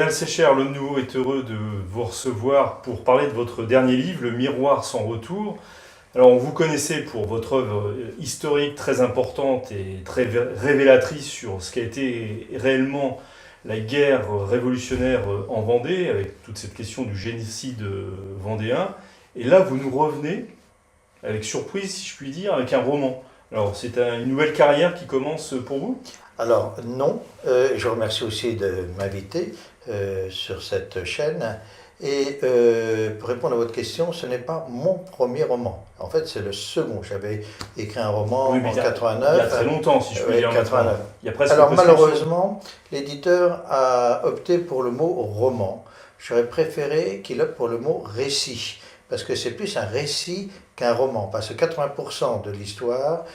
Lionel Sécher, l'homme nouveau est heureux de vous recevoir pour parler de votre dernier livre, Le Miroir sans retour. Alors, vous connaissez pour votre œuvre historique très importante et très révélatrice sur ce qu'a été réellement la guerre révolutionnaire en Vendée, avec toute cette question du génocide vendéen. Et là, vous nous revenez, avec surprise, si je puis dire, avec un roman. Alors, c'est une nouvelle carrière qui commence pour vous? Alors non, je remercie aussi de m'inviter sur cette chaîne. Et pour répondre à votre question, ce n'est pas mon premier roman. En fait, c'est le second. J'avais écrit un roman Oui, en il y a 89. très longtemps, si je puis dire. 89. Il y a presque Alors prescription. malheureusement, l'éditeur a opté pour le mot roman. J'aurais préféré qu'il opte pour le mot récit, parce que c'est plus un récit qu'un roman, parce que 80% de l'histoire,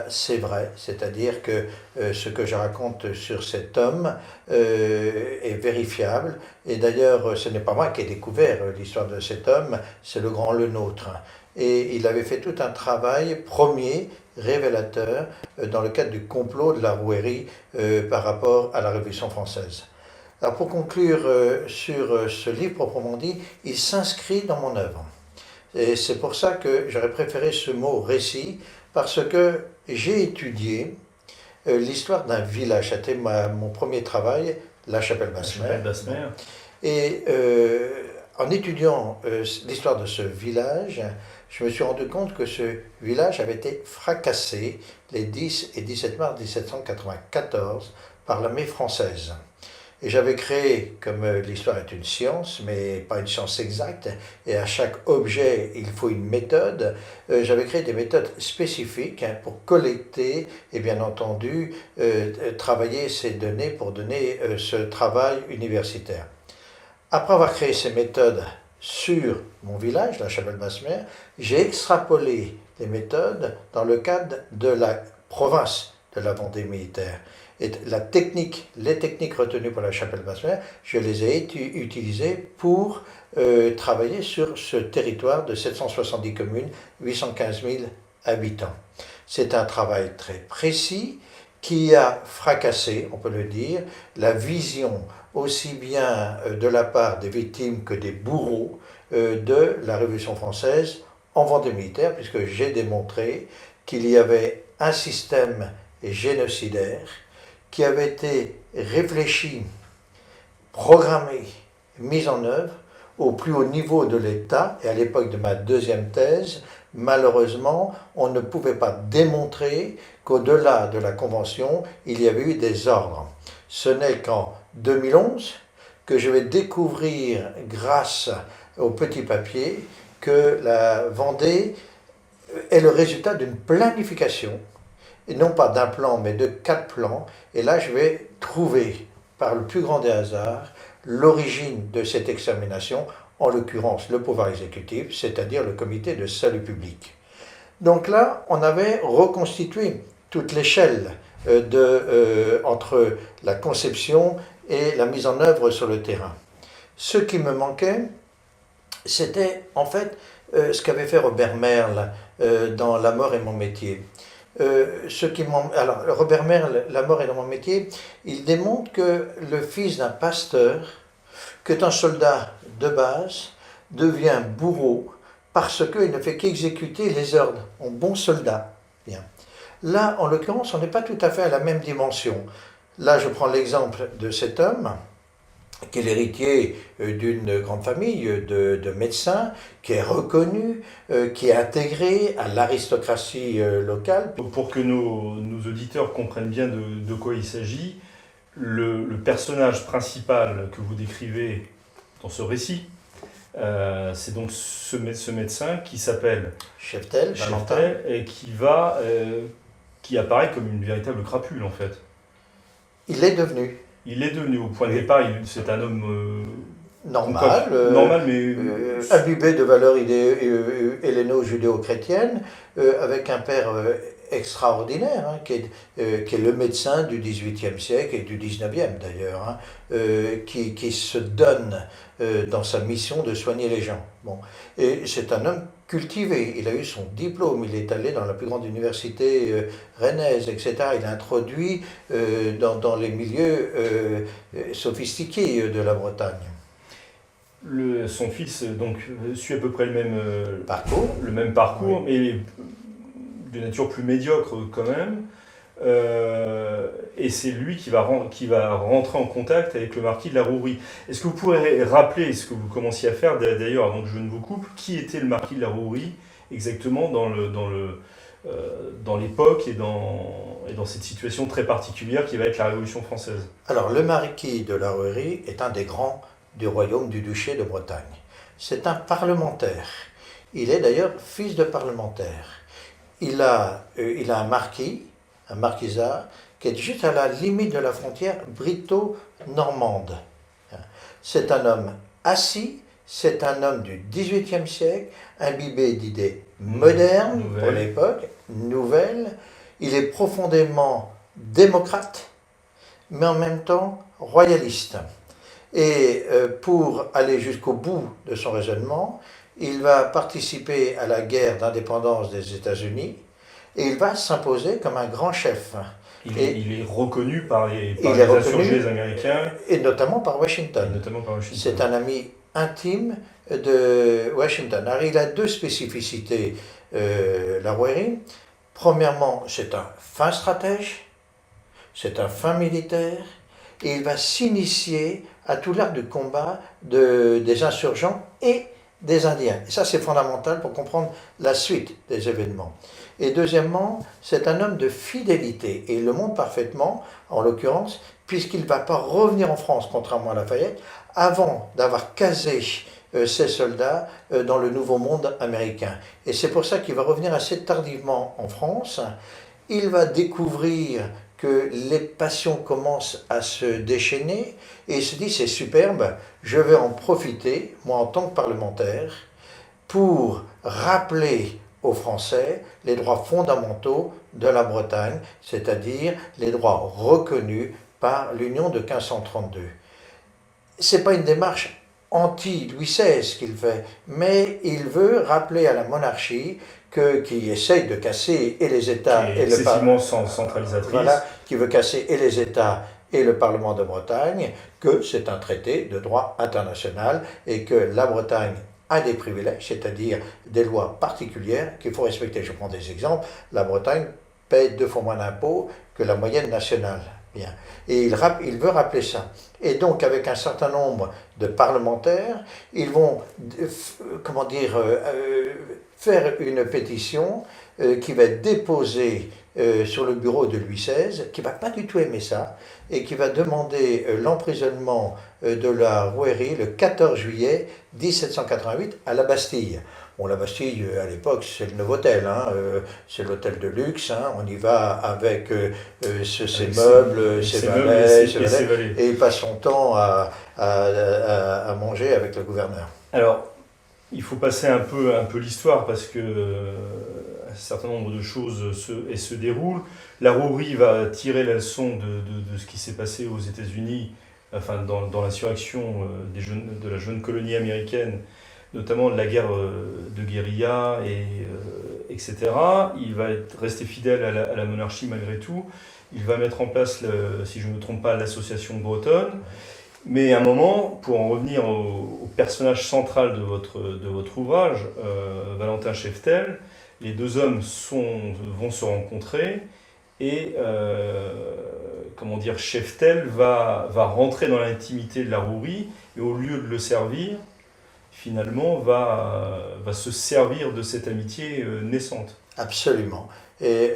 c'est vrai, c'est-à-dire que ce que je raconte sur cet homme est vérifiable, et d'ailleurs ce n'est pas moi qui ai découvert l'histoire de cet homme, c'est le grand Lenôtre. Et il avait fait tout un travail premier, révélateur, dans le cadre du complot de la Rouërie par rapport à la Révolution française. Alors pour conclure sur ce livre proprement dit, il s'inscrit dans mon œuvre. Et c'est pour ça que j'aurais préféré ce mot récit, parce que j'ai étudié l'histoire d'un village. C'était mon premier travail, La Chapelle-Basmer. Et en étudiant l'histoire de ce village, je me suis rendu compte que ce village avait été fracassé les 10 et 17 mars 1794 par l'armée française. Et j'avais créé, comme l'histoire est une science, mais pas une science exacte, et à chaque objet il faut une méthode, j'avais créé des méthodes spécifiques pour collecter et bien entendu travailler ces données pour donner ce travail universitaire. Après avoir créé ces méthodes sur mon village, la Chapelle-Basmer, j'ai extrapolé les méthodes dans le cadre de la province de la Vendée militaire. Et les techniques retenues pour la Chapelle-Basmer, je les ai utilisées pour travailler sur ce territoire de 770 communes, 815 000 habitants. C'est un travail très précis qui a fracassé, on peut le dire, la vision aussi bien de la part des victimes que des bourreaux de la Révolution française en Vendée militaire, puisque j'ai démontré qu'il y avait un système génocidaire qui avait été réfléchi, programmé, mis en œuvre au plus haut niveau de l'État. Et à l'époque de ma deuxième thèse, malheureusement, on ne pouvait pas démontrer qu'au-delà de la Convention, il y avait eu des ordres. Ce n'est qu'en 2011 que je vais découvrir, grâce au petit papier, que la Vendée est le résultat d'une planification, et non pas d'un plan, mais de 4 plans. Et là, je vais trouver, par le plus grand des hasards, l'origine de cette extermination, en l'occurrence le pouvoir exécutif, c'est-à-dire le comité de salut public. Donc là, on avait reconstitué toute l'échelle entre la conception et la mise en œuvre sur le terrain. Ce qui me manquait, c'était en fait ce qu'avait fait Robert Merle dans La mort est mon métier. Alors, Robert Merle, La mort est dans mon métier, il démontre que le fils d'un pasteur, que un soldat de base, devient bourreau parce qu'il ne fait qu'exécuter les ordres, un bon soldat. Bien. Là, en l'occurrence, on n'est pas tout à fait à la même dimension. Là, je prends l'exemple de cet homme, qui est l'héritier d'une grande famille de médecins, qui est reconnu, qui est intégré à l'aristocratie locale. Pour que nos auditeurs comprennent bien de quoi il s'agit, le personnage principal que vous décrivez dans ce récit, c'est donc ce médecin qui s'appelle Cheftel, et qui apparaît comme une véritable crapule en fait. Il est devenu. Il est devenu, au point de départ, c'est un homme normal, mais imbibé de valeurs helléno-judéo-chrétiennes, avec un père extraordinaire, hein, qui est le médecin du XVIIIe siècle et du XIXe d'ailleurs, hein, qui se donne dans sa mission de soigner les gens. Bon. Et c'est un homme cultivé, il a eu son diplôme, il est allé dans la plus grande université rennaise, etc. Il a introduit dans les milieux sophistiqués de la Bretagne. Son fils donc suit à peu près Parcours. le même parcours, Oui. mais de nature plus médiocre quand même. Et c'est lui qui va rentrer en contact avec le marquis de la Rouerie. Est-ce que vous pourrez rappeler ce que vous commenciez à faire, d'ailleurs, avant que je ne vous coupe, qui était le marquis de la Rouerie exactement dans l'époque et dans cette situation très particulière qui va être la Révolution française? Alors, le marquis de la Rouerie est un des grands du royaume du duché de Bretagne. C'est un parlementaire. Il est d'ailleurs fils de parlementaire. Il a un marquis, un marquisat, qui est juste à la limite de la frontière brito-normande. C'est un homme assis, c'est un homme du XVIIIe siècle, imbibé d'idées modernes pour l'époque, nouvelles. Il est profondément démocrate, mais en même temps royaliste. Et pour aller jusqu'au bout de son raisonnement, il va participer à la guerre d'indépendance des États-Unis et il va s'imposer comme un grand chef. Il est reconnu par les insurgés américains. Et notamment par Washington. C'est un ami intime de Washington. Alors il a deux spécificités, la Rouerie. Premièrement, c'est un fin stratège, c'est un fin militaire, et il va s'initier à tout l'art de combat des insurgents et des Indiens. Et ça, c'est fondamental pour comprendre la suite des événements. Et deuxièmement, c'est un homme de fidélité, et il le montre parfaitement, en l'occurrence, puisqu'il ne va pas revenir en France, contrairement à Lafayette, avant d'avoir casé ses soldats dans le Nouveau Monde américain. Et c'est pour ça qu'il va revenir assez tardivement en France. Il va découvrir que les passions commencent à se déchaîner, et il se dit, c'est superbe, je vais en profiter, moi en tant que parlementaire, pour rappeler aux Français les droits fondamentaux de la Bretagne, c'est-à-dire les droits reconnus par l'Union de 1532. Ce n'est pas une démarche anti-Louis XVI qu'il fait, mais il veut rappeler à la monarchie qui essaye de casser et les États et le Parlement centralisatrice. Voilà, qui veut casser et les États et le Parlement de Bretagne, que c'est un traité de droit international et que la Bretagne a des privilèges, c'est-à-dire des lois particulières qu'il faut respecter. Je prends des exemples. La Bretagne paie 2 fois moins d'impôts que la moyenne nationale. Bien. Et il veut rappeler ça. Et donc, avec un certain nombre de parlementaires, ils vont, faire une pétition qui va être déposée sur le bureau de Louis XVI, qui ne va pas du tout aimer ça, et qui va demander l'emprisonnement de la Rouerie le 14 juillet 1788 à la Bastille. Bon, la Bastille, à l'époque, c'est le Novotel, hein, c'est l'hôtel de luxe, hein, on y va avec ses meubles, ses valets, et il passe son temps à manger avec le gouverneur. Alors, il faut passer un peu l'histoire parce que un certain nombre de choses se déroulent. La Rouerie va tirer la leçon de ce qui s'est passé aux États-Unis, enfin dans l'insurrection de la jeune colonie américaine, notamment de la guerre de guérilla, etc. Il va rester fidèle à la monarchie malgré tout. Il va mettre en place, si je ne me trompe pas, l'association bretonne. Mais à un moment, pour en revenir au personnage central de votre ouvrage, Valentin Cheftel, les deux hommes vont se rencontrer et Cheftel va rentrer dans l'intimité de la Rouerie et au lieu de le servir, finalement va se servir de cette amitié naissante. Absolument. Et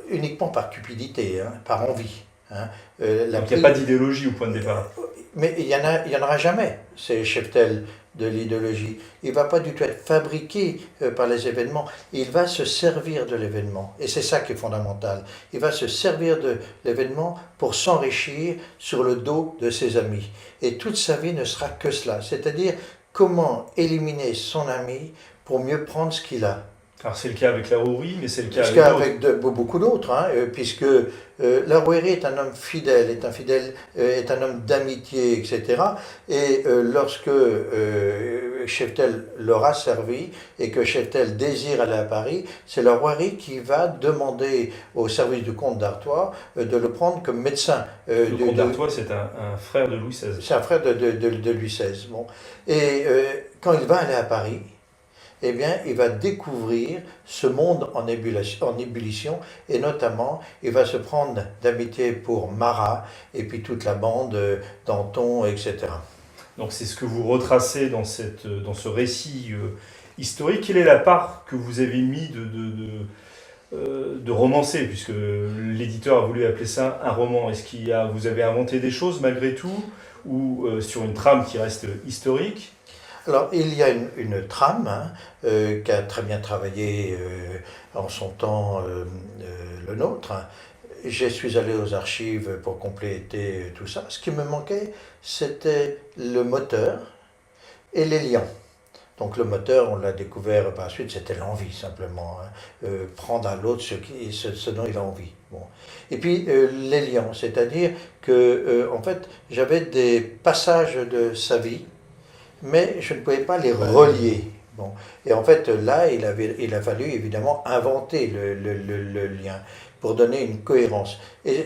uniquement par cupidité, hein, par envie. Hein. Donc il n'y a pas d'idéologie au point de départ. Mais il n'y en aura jamais, c'est Cheftel de l'idéologie. Il ne va pas du tout être fabriqué par les événements, il va se servir de l'événement. Et c'est ça qui est fondamental. Il va se servir de l'événement pour s'enrichir sur le dos de ses amis. Et toute sa vie ne sera que cela, c'est-à-dire comment éliminer son ami pour mieux prendre ce qu'il a. Alors c'est le cas avec la rouerie, mais c'est le cas Parce avec d'autres. qu'avec beaucoup d'autres, hein, puisque la Rouërie est un homme fidèle, est un homme d'amitié, etc. Et lorsque Cheftel leur a servi et que Cheftel désire aller à Paris, c'est la Rouërie qui va demander au service du comte d'Artois de le prendre comme médecin. Le comte d'Artois, c'est un frère de Louis XVI. C'est un frère de Louis XVI. Bon. Et quand il va aller à Paris, eh bien, il va découvrir ce monde en ébullition, et notamment, il va se prendre d'amitié pour Marat, et puis toute la bande, Danton, etc. Donc c'est ce que vous retracez dans ce récit historique. Quelle est la part que vous avez mis de romancé, puisque l'éditeur a voulu appeler ça un roman? Est-ce vous avez inventé des choses malgré tout, ou sur une trame qui reste historique? Alors, il y a une trame, hein, qu'a très bien travaillé en son temps le nôtre. Je suis allé aux archives pour compléter tout ça. Ce qui me manquait, c'était le moteur et les liens. Donc le moteur, on l'a découvert par la suite, c'était l'envie simplement, hein. Prendre à l'autre ce dont il a envie. Bon. Et puis les liens, c'est-à-dire que en fait, j'avais des passages de sa vie, mais je ne pouvais pas les relier. Bon. Et en fait, là, il a fallu évidemment inventer le lien pour donner une cohérence. Et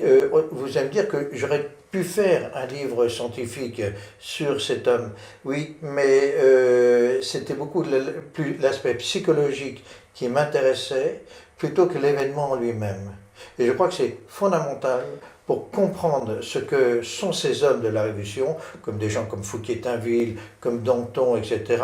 vous allez me dire que j'aurais pu faire un livre scientifique sur cet homme, oui, mais c'était beaucoup plus l'aspect psychologique qui m'intéressait plutôt que l'événement en lui-même. Et je crois que c'est fondamental pour comprendre ce que sont ces hommes de la Révolution, comme des gens comme Fouquier-Tinville, comme Danton, etc.,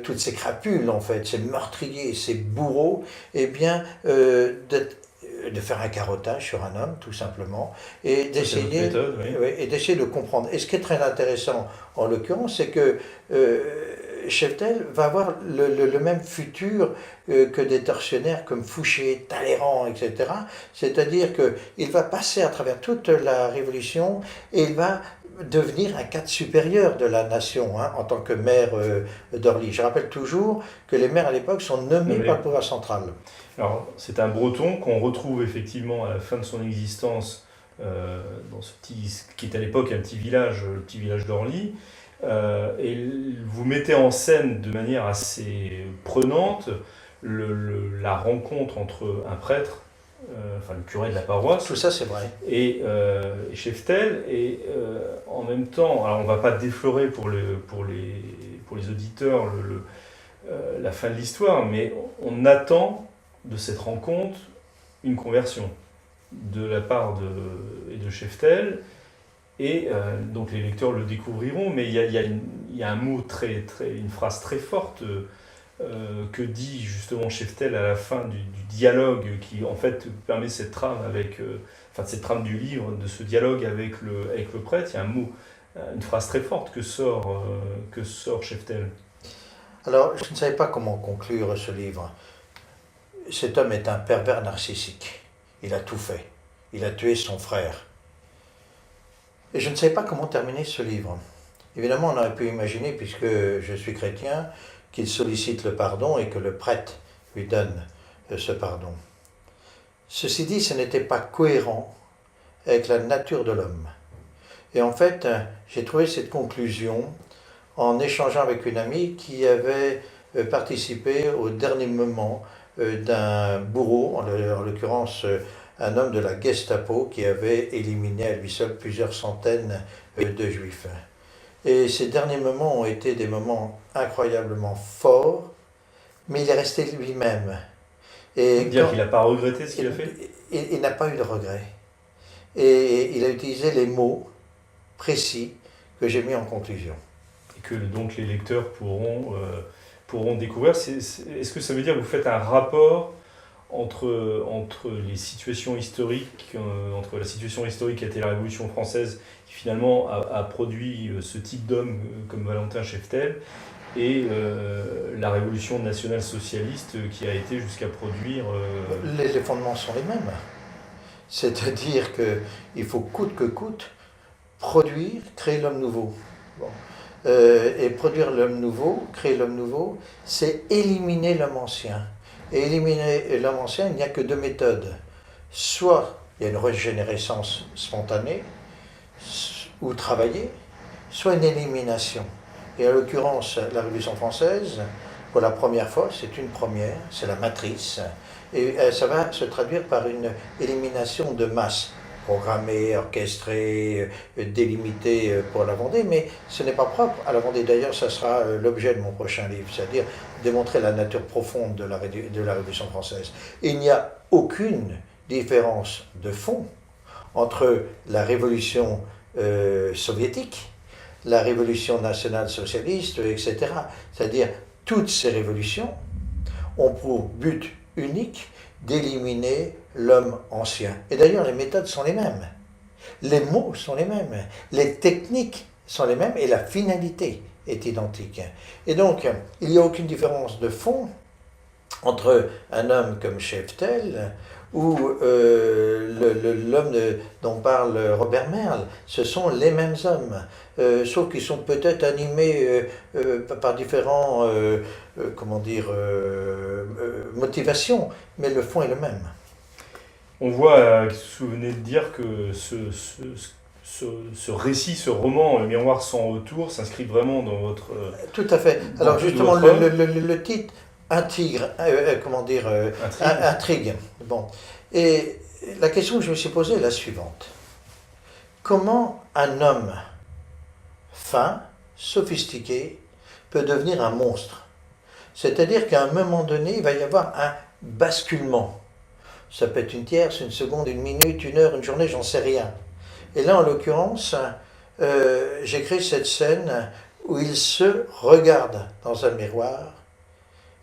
toutes ces crapules, en fait, ces meurtriers, ces bourreaux, eh bien, de faire un carottage sur un homme, tout simplement, et d'essayer de comprendre. Et ce qui est très intéressant, en l'occurrence, c'est que Cheftel va avoir le même futur que des tortionnaires comme Fouché, Talleyrand, etc. C'est-à-dire qu'il va passer à travers toute la Révolution et il va devenir un cadre supérieur de la nation, hein, en tant que maire d'Orly. Je rappelle toujours que les maires à l'époque sont nommés par le pouvoir central. Alors, c'est un Breton qu'on retrouve effectivement à la fin de son existence dans ce qui est à l'époque un petit village, le petit village d'Orly. Et vous mettez en scène de manière assez prenante la rencontre entre un prêtre, enfin le curé de la paroisse. Tout ça, c'est vrai. Et Cheftel, et en même temps, alors on ne va pas déflorer pour les auditeurs la fin de l'histoire, mais on attend de cette rencontre une conversion de la part de Cheftel. Et donc les lecteurs le découvriront, mais il y a un mot une phrase très forte que dit justement Cheftel à la fin du dialogue qui en fait permet cette trame cette trame du livre, de ce dialogue avec le prêtre. Il y a un mot, une phrase très forte que sort Cheftel. Alors, je ne savais pas comment conclure ce livre. Cet homme est un pervers narcissique. Il a tout fait. Il a tué son frère. Et je ne savais pas comment terminer ce livre. Évidemment, on aurait pu imaginer, puisque je suis chrétien, qu'il sollicite le pardon et que le prêtre lui donne ce pardon. Ceci dit, ce n'était pas cohérent avec la nature de l'homme. Et en fait, j'ai trouvé cette conclusion en échangeant avec une amie qui avait participé au dernier moment d'un bourreau, en l'occurrence un homme de la Gestapo qui avait éliminé à lui seul plusieurs centaines de juifs. Et ces derniers moments ont été des moments incroyablement forts, mais il est resté lui-même. Et dire qu'il n'a pas regretté ce qu'il a fait? Il n'a pas eu de regret. Et il a utilisé les mots précis que j'ai mis en conclusion. Et que donc les lecteurs pourront découvrir. Est-ce que ça veut dire que vous faites un rapport entre les situations historiques, entre la situation historique qui a été la Révolution française, qui finalement a produit ce type d'homme comme Valentin Cheftel, et la Révolution nationale-socialiste qui a été jusqu'à produire... Les fondements sont les mêmes. C'est-à-dire qu'il faut coûte que coûte produire, créer l'homme nouveau. Bon. Et produire l'homme nouveau, créer l'homme nouveau, c'est éliminer l'homme ancien. Et éliminer l'homme ancien, il n'y a que deux méthodes. Soit il y a une régénérescence spontanée, ou travaillée, soit une élimination. Et en l'occurrence, la Révolution française, pour la première fois, c'est une première, c'est la matrice, et ça va se traduire par une élimination de masse, programmée, orchestrée, délimitée pour la Vendée, mais ce n'est pas propre à la Vendée. D'ailleurs, ça sera l'objet de mon prochain livre, c'est-à-dire démontrer la nature profonde de la Révolution française. Et il n'y a aucune différence de fond entre la Révolution soviétique, la révolution nationale-socialiste, etc. C'est-à-dire, toutes ces révolutions ont pour but unique d'éliminer l'homme ancien. Et d'ailleurs, les méthodes sont les mêmes. Les mots sont les mêmes. Les techniques sont les mêmes et la finalité est identique. Et donc, il n'y a aucune différence de fond entre un homme comme Cheftel ou l'homme dont parle Robert Merle. Ce sont les mêmes hommes, sauf qu'ils sont peut-être animés par différents motivations, mais le fond est le même. On voit, vous venez de dire que ce récit, ce roman, Le Miroir sans retour, s'inscrit vraiment dans votre... Tout à fait. Alors justement, le titre intrigue. Bon. Et la question que je me suis posée est la suivante. Comment un homme fin, sophistiqué, peut devenir un monstre? C'est-à-dire qu'à un moment donné, il va y avoir un basculement. Ça peut être une tierce, une seconde, une minute, une heure, une journée, j'en sais rien. Et là, en l'occurrence, j'ai créé cette scène où il se regarde dans un miroir,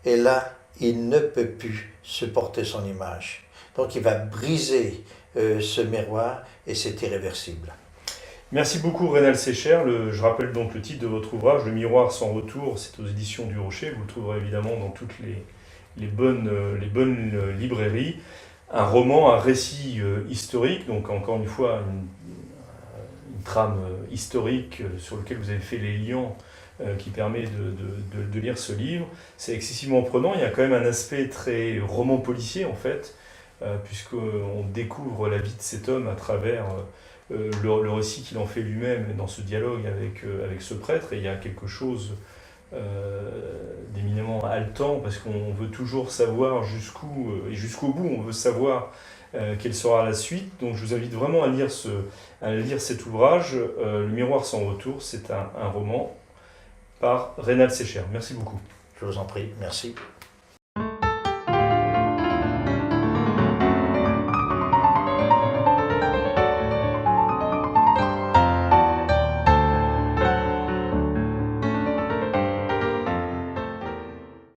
et là, il ne peut plus supporter son image. Donc il va briser ce miroir, et c'est irréversible. Merci beaucoup Rénal Sécher. Je rappelle donc le titre de votre ouvrage, Le Miroir sans retour, c'est aux éditions du Rocher. Vous le trouverez évidemment dans toutes les bonnes librairies. Un roman, un récit historique, donc encore une fois une trame historique sur lequel vous avez fait les liens qui permet de lire ce livre. C'est excessivement prenant, il y a quand même un aspect très roman policier en fait, puisqu'on découvre la vie de cet homme à travers le récit qu'il en fait lui-même dans ce dialogue avec ce prêtre, et il y a quelque chose d'éminemment haletant, parce qu'on veut toujours savoir jusqu'où, et jusqu'au bout, on veut savoir quelle sera la suite. Donc je vous invite vraiment à lire cet ouvrage, Le Miroir sans retour, c'est un roman par Rénal Sécher. Merci beaucoup. Je vous en prie, merci.